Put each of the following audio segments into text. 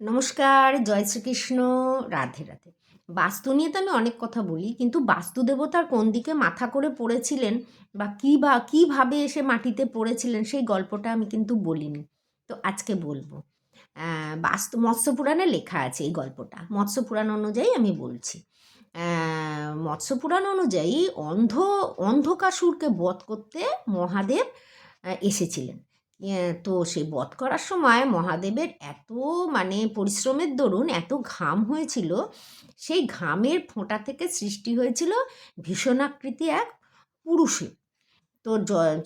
নমস্কার, জয় শ্রীকৃষ্ণ, রাধে রাধে। বাস্তু নিয়ে তো আমি অনেক কথা বলি, কিন্তু বাস্তু দেবতার কোন দিকে মাথা করে পড়েছিলেন বা কীভাবে এসে মাটিতে পড়েছিলেন সেই গল্পটা আমি কিন্তু বলিনি। তো আজকে বলবো। মৎস্য পুরাণে লেখা আছে এই গল্পটা। মৎস্য পুরাণ অনুযায়ী আমি বলছি। মৎস্য পুরাণ অনুযায়ী অন্ধকাসুরকে বধ করতে মহাদেব এসেছিলেন। তো সেই বধ করার সময় মহাদেবের এত পরিশ্রমের দরুন এত ঘাম হয়েছিল, সেই ঘামের ফোঁটা থেকে সৃষ্টি হয়েছিল ভীষণাকৃতি এক পুরুষের। তো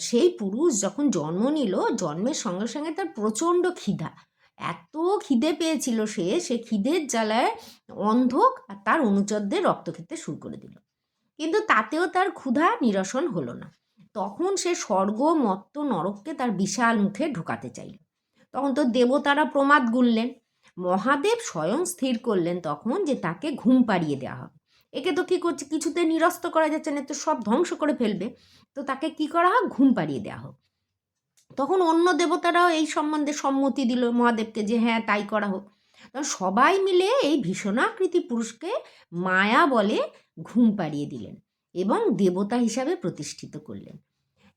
সেই পুরুষ যখন জন্ম নিল, জন্মের সঙ্গে সঙ্গে তার প্রচণ্ড খিদা, এত খিদে পেয়েছিল সে খিদের জ্বালায় অন্ধক আর তার অনুচরদের রক্ত খেতে শুরু করে দিল। কিন্তু তাতেও তার ক্ষুধা নিরসন হলো না। তখন সে স্বর্গ মর্ত্য নরককে তার বিশাল মুখে ঢোকাতে চাইল। তখন তো দেবতারা প্রমাদ গুনলেন। মহাদেব স্বয়ং স্থির করলেন তখন যে তাকে ঘুম পাড়িয়ে দেওয়া হবে। একে তো কী করছে, কিছুতে নিরস্ত করা যাচ্ছে না, তো সব ধ্বংস করে ফেলবে। তো তাকে কি করা হোক, ঘুম পাড়িয়ে দেওয়া হোক। তখন অন্য দেবতারাও এই সম্বন্ধে সম্মতি দিল মহাদেবকে যে হ্যাঁ তাই করা হোক। তখন সবাই মিলে এই ভীষণাকৃতি পুরুষকে মায়া বলে ঘুম পাড়িয়ে দিলেন এবং দেবতা হিসাবে প্রতিষ্ঠিত করলেন।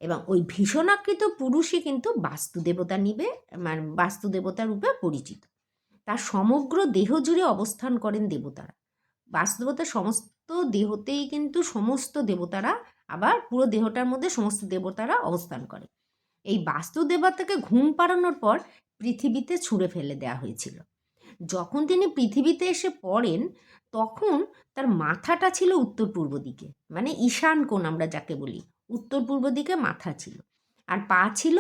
এবং ওই ভীষণাকৃত পুরুষই কিন্তু বাস্তু দেবতা রূপে পরিচিত। তার সমগ্র দেহ জুড়ে অবস্থান করেন দেবতারা। বাস্তবতার সমস্ত দেহতেই কিন্তু সমস্ত দেবতারা, আবার পুরো দেহটার মধ্যে সমস্ত দেবতারা অবস্থান করে। এই বাস্তু দেবতাকে ঘুম পাড়ানোর পর পৃথিবীতে ছুঁড়ে ফেলে দেওয়া হয়েছিল। যখন তিনি পৃথিবীতে এসে পড়েন, তখন তার মাথাটা ছিল উত্তর পূর্ব দিকে, মানে ঈশান কোণ আমরা যাকে বলি, উত্তর পূর্ব দিকে মাথা ছিল। আর পা ছিল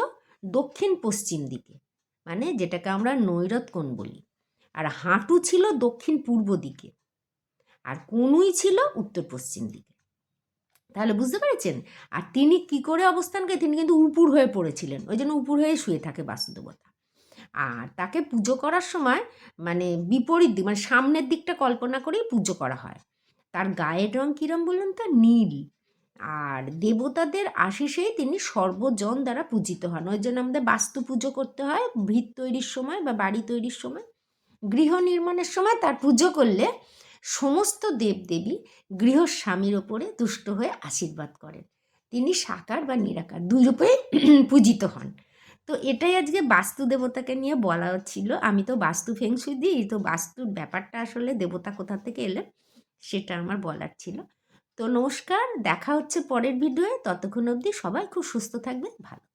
দক্ষিণ পশ্চিম দিকে, মানে যেটাকে আমরা নৈরত কোণ বলি। আর হাঁটু ছিল দক্ষিণ পূর্ব দিকে, আর কনুই ছিল উত্তর পশ্চিম দিকে। তাহলে বুঝতে পেরেছেন? আর তিনি কি করে অবস্থান করে, তিনি কিন্তু উপুর হয়ে পড়েছিলেন, ওই জন্য উপুর হয়ে শুয়ে থাকে বাস্তুদেবতা। আর তাকে পুজো করার সময় বিপরীত দিক, সামনের দিকটা কল্পনা করেই পুজো করা হয়। তার গায়ের রং কীরম বলুন তো, নীল। আর দেবতাদের আশিসেই তিনি সর্বজন দ্বারা পূজিত হন। ওই জন্য আমাদের বাস্তু পুজো করতে হয় ভিত তৈরির সময় বা বাড়ি তৈরির সময়, গৃহ নির্মাণের সময় তার পুজো করলে সমস্ত দেবদেবী গৃহস্বামীর ওপরে তুষ্ট হয়ে আশীর্বাদ করেন। তিনি সাকার বা নিরাকার দুই রূপে পূজিত হন। তো এটাই আজকে বাস্তু দেবতাকে নিয়ে বলা ছিল। আমি তো বাস্তু ফেংশুই দিই, তো বাস্তুর ব্যাপারটা আসলে দেবতা কোথা থেকে এলেন সেটা আমার বলার ছিল। তো নমস্কার, দেখা হচ্ছে পরের ভিডিওয়ে। ততক্ষণ অবধি সবাই খুব সুস্থ থাকবেন, ভালো